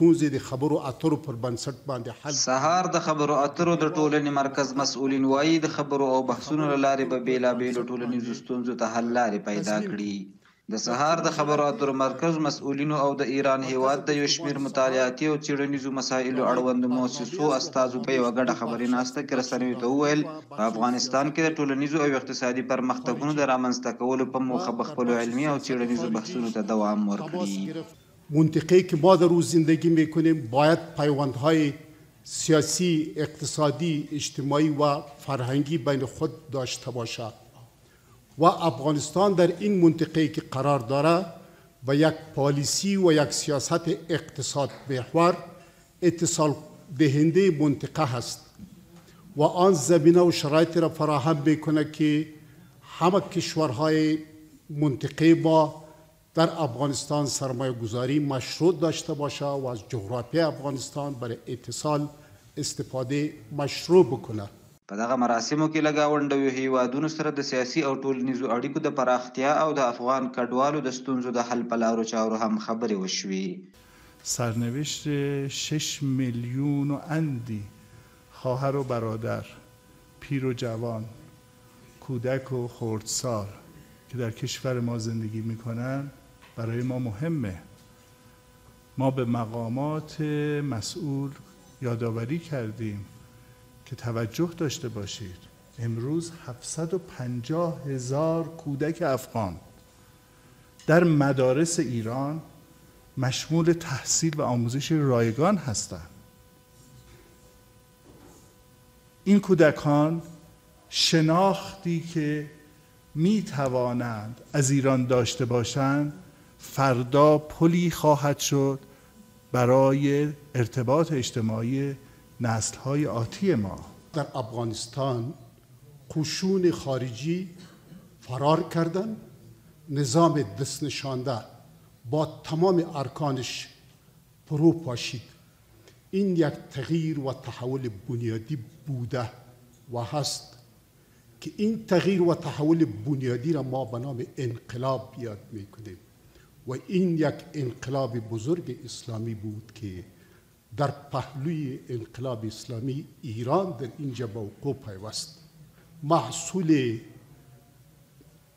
ستونزې د خبرو اترو پر بنسټ باندې حل. سهار د خبرو اترو د ټولنې مرکز مسؤلین وایي د خبرو او بحثونو له لارې به بېلابېلو ټولنیزو ستونزو ته حل لارې پیدا کړي. د سهار د خبرو اترو مرکز مسؤلینو او د ایران هیواد د یو شمېر مطالعاتي او څېړنیزو مسایلو اړوندو مؤسسو استازو په یوه ګډه خبري ناسته کې رسنیو ته وویل په افغانستان کې د ټولنیزو او اقتصادي پرمختګونو د رامنځته کولو په موخه به خپلو علمي او څېړنیزو بحثونو ته دوام ورکړي. منطقه‌ای که ما در او زندگی میکنیم باید پیوندهای سیاسی، اقتصادی، اجتماعی و فرهنگی بین خود داشته باشد و افغانستان در این منطقه‌ای که قرار دارد و یک پالیسی و یک سیاست اقتصاد محور اتصال دهنده منطقه هست و آن زمینه و شرایط را فراهم میکنه که همه کشورهای منطقه ما در افغانستان سرمایه گذاری مشروط داشته باشه و از جغرافیای افغانستان برای اتصال استفاده مشروع بکنه. په دغه مراسمو کې له ګاونډیو هیوادونو سره د سیاسي او ټولنیزو اړیکو د پراختیا او د افغان کډوالو د ستونزو د حل په لارو چارو هم خبرې وشوې. سرنوشت 6 میلیون و اندی خواهر و برادر، پیر و جوان، کودک و خردسال که در کشور ما زندگی میکنن برای ما مهمه. ما به مقامات مسئول یادآوری کردیم که توجه داشته باشید. امروز 750,000 کودک افغان در مدارس ایران مشمول تحصیل و آموزش رایگان هستند. این کودکان شناختی که می توانند از ایران داشته باشند فردا پلی خواهد شد برای ارتباط اجتماعی نسل‌های آتی ما. در افغانستان قشون خارجی فرار کردند، نظام دست نشانده با تمام ارکانش فرو پاشید. این یک تغییر و تحول بنیادی بوده و هست که این تغییر و تحول بنیادی را ما به نام انقلاب یاد میکنیم و این یک انقلاب بزرگ اسلامی بود که در پهلوی انقلاب اسلامی ایران در اینجا به وقوع پیوست. محصول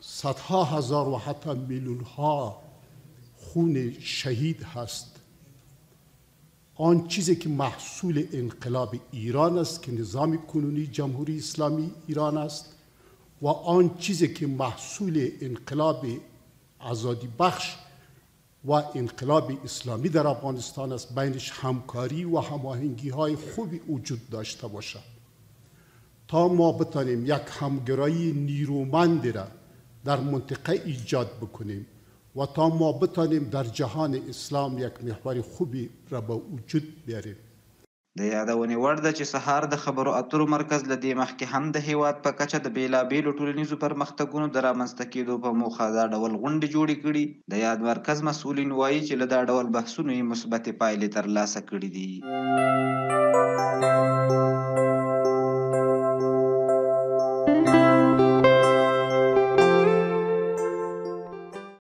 صدها هزار و حتی میلیون ها خون شهید هست. آن چیزی که محصول انقلاب ایران است که نظام کنونی جمهوری اسلامی ایران است و آن چیزی که محصول انقلاب آزادی بخش و انقلاب اسلامی در افغانستان است، بینش همکاری و هماهنگی های خوبی وجود داشته باشد تا ما بتانیم یک همگرایی نیرومندی را در منطقه ایجاد بکنیم و تا ما بتانیم در جهان اسلام یک محور خوبی را به وجود بیاریم. د یادونې وړ ده چې سهار د خبرو اترو مرکز له دې مخکې هم د هیواد په کچه د بېلابېلو ټولنیزو پرمختګونو د رامنځته کېدو په موخه دا ډول غونډې جوړې کړي. د یاد مرکز مسؤلین وایي چې له دا ډول بحثونو یې مثبتې پایلې ترلاسه کړي دي.